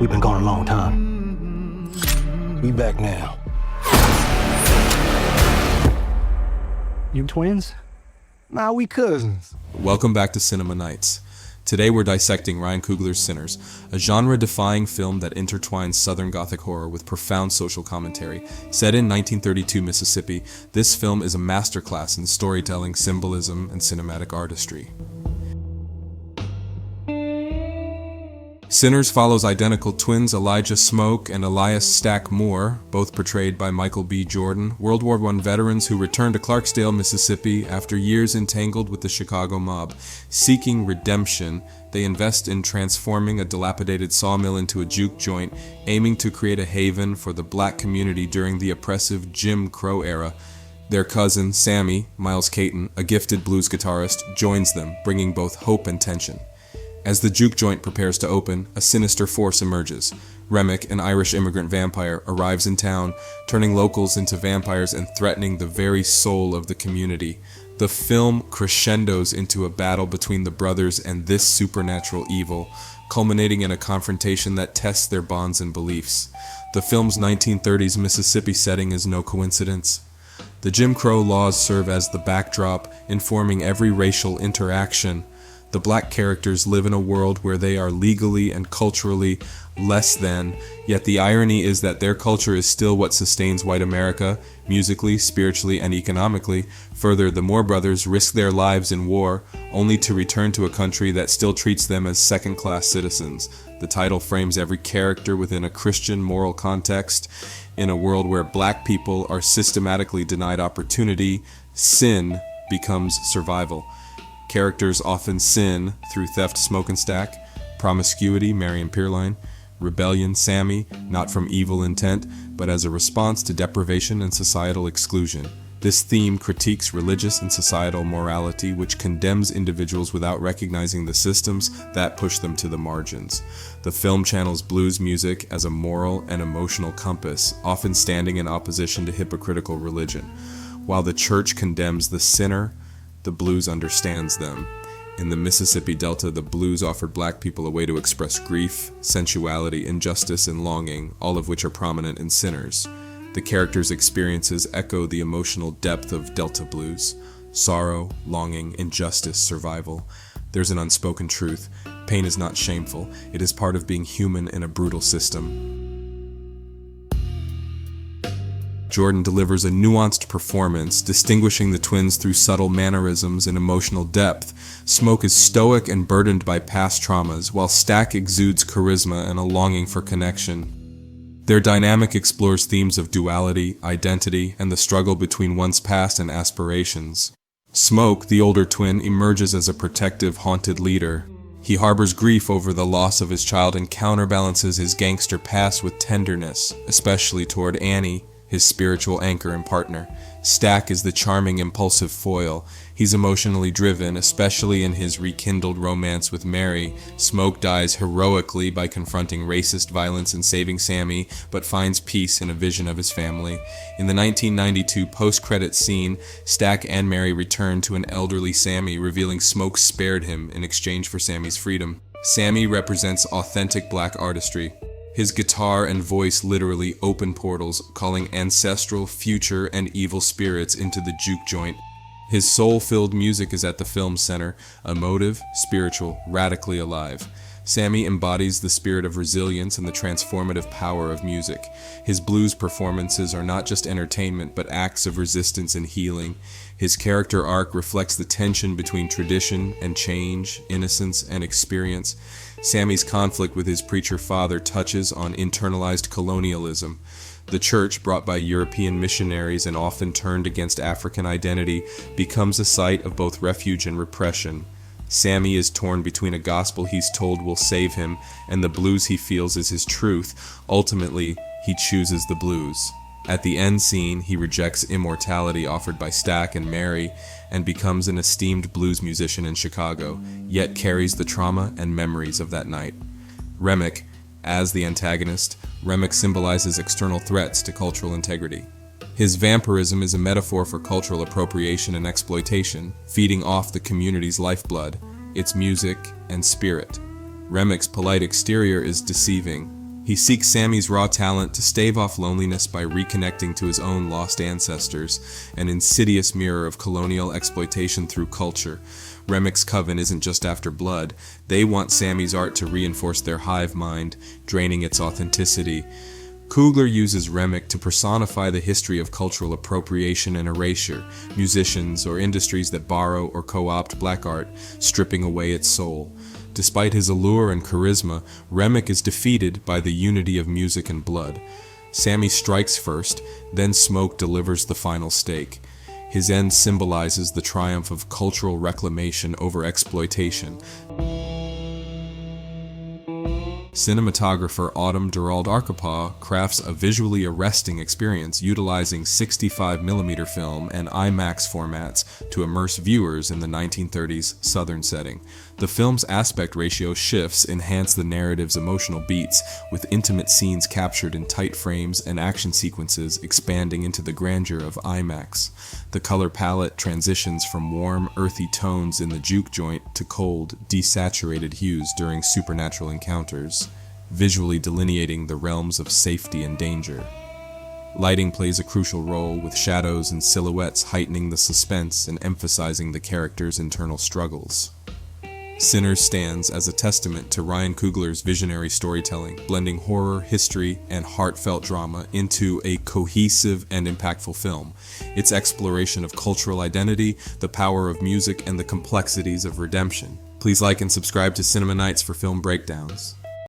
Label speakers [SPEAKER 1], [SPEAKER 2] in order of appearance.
[SPEAKER 1] We've been gone a long time. We back now.
[SPEAKER 2] You twins?
[SPEAKER 1] Nah, we cousins.
[SPEAKER 3] Welcome back to Cinema Nights. Today we're dissecting Ryan Coogler's Sinners, a genre-defying film that intertwines Southern Gothic horror with profound social commentary. Set in 1932 Mississippi, this film is a masterclass in storytelling, symbolism, and cinematic artistry. Sinners follows identical twins Elijah Smoke and Elias Stack Moore, both portrayed by Michael B. Jordan, World War I veterans who returned to Clarksdale, Mississippi after years entangled with the Chicago mob. Seeking redemption, they invest in transforming a dilapidated sawmill into a juke joint, aiming to create a haven for the black community during the oppressive Jim Crow era. Their cousin, Sammy, Miles Caton, a gifted blues guitarist, joins them, bringing both hope and tension. As the juke joint prepares to open, a sinister force emerges. Remick, an Irish immigrant vampire, arrives in town, turning locals into vampires and threatening the very soul of the community. The film crescendos into a battle between the brothers and this supernatural evil, culminating in a confrontation that tests their bonds and beliefs. The film's 1930s Mississippi setting is no coincidence. The Jim Crow laws serve as the backdrop, informing every racial interaction. The black characters live in a world where they are legally and culturally less than, yet the irony is that their culture is still what sustains white America, musically, spiritually, and economically. Further, the Moore brothers risk their lives in war, only to return to a country that still treats them as second-class citizens. The title frames every character within a Christian moral context. In a world where black people are systematically denied opportunity, sin becomes survival. Characters often sin through theft, Smoke and Stack, promiscuity, Marion Pearline, rebellion, Sammy, not from evil intent, but as a response to deprivation and societal exclusion. This theme critiques religious and societal morality, which condemns individuals without recognizing the systems that push them to the margins. The film channels blues music as a moral and emotional compass, often standing in opposition to hypocritical religion. While the church condemns the sinner, the blues understands them. In the Mississippi Delta, the blues offered black people a way to express grief, sensuality, injustice, and longing, all of which are prominent in Sinners. The characters' experiences echo the emotional depth of Delta blues: sorrow, longing, injustice, survival. There's an unspoken truth. Pain is not shameful. It is part of being human in a brutal system. Jordan delivers a nuanced performance, distinguishing the twins through subtle mannerisms and emotional depth. Smoke is stoic and burdened by past traumas, while Stack exudes charisma and a longing for connection. Their dynamic explores themes of duality, identity, and the struggle between one's past and aspirations. Smoke, the older twin, emerges as a protective, haunted leader. He harbors grief over the loss of his child and counterbalances his gangster past with tenderness, especially toward Annie, his spiritual anchor and partner. Stack is the charming, impulsive foil. He's emotionally driven, especially in his rekindled romance with Mary. Smoke dies heroically by confronting racist violence and saving Sammy, but finds peace in a vision of his family. In the 1992 post-credits scene, Stack and Mary return to an elderly Sammy, revealing Smoke spared him in exchange for Sammy's freedom. Sammy represents authentic black artistry. His guitar and voice literally open portals, calling ancestral, future, and evil spirits into the juke joint. His soul-filled music is at the film's center, emotive, spiritual, radically alive. Sammy embodies the spirit of resilience and the transformative power of music. His blues performances are not just entertainment, but acts of resistance and healing. His character arc reflects the tension between tradition and change, innocence and experience. Sammy's conflict with his preacher father touches on internalized colonialism. The church, brought by European missionaries and often turned against African identity, becomes a site of both refuge and repression. Sammy is torn between a gospel he's told will save him and the blues he feels is his truth. Ultimately, he chooses the blues. At the end scene, he rejects immortality offered by Stack and Mary and becomes an esteemed blues musician in Chicago, yet carries the trauma and memories of that night. Remick, as the antagonist, Remick symbolizes external threats to cultural integrity. His vampirism is a metaphor for cultural appropriation and exploitation, feeding off the community's lifeblood, its music and spirit. Remick's polite exterior is deceiving. He seeks Sammy's raw talent to stave off loneliness by reconnecting to his own lost ancestors, an insidious mirror of colonial exploitation through culture. Remic's coven isn't just after blood. They want Sammy's art to reinforce their hive mind, draining its authenticity. Coogler uses Remic to personify the history of cultural appropriation and erasure, musicians or industries that borrow or co-opt black art, stripping away its soul. Despite his allure and charisma, Remic is defeated by the unity of music and blood. Sammy strikes first, then Smoke delivers the final stake. His end symbolizes the triumph of cultural reclamation over exploitation. Cinematographer Autumn Durald Arkapaw crafts a visually arresting experience utilizing 65mm film and IMAX formats to immerse viewers in the 1930s Southern setting. The film's aspect ratio shifts enhance the narrative's emotional beats, with intimate scenes captured in tight frames and action sequences expanding into the grandeur of IMAX. The color palette transitions from warm, earthy tones in the Juke joint to cold, desaturated hues during supernatural encounters, visually delineating the realms of safety and danger. Lighting plays a crucial role, with shadows and silhouettes heightening the suspense and emphasizing the characters' internal struggles. Sinners stands as a testament to Ryan Coogler's visionary storytelling, blending horror, history, and heartfelt drama into a cohesive and impactful film. Its exploration of cultural identity, the power of music, and the complexities of redemption. Please like and subscribe to Cinema Nights for film breakdowns.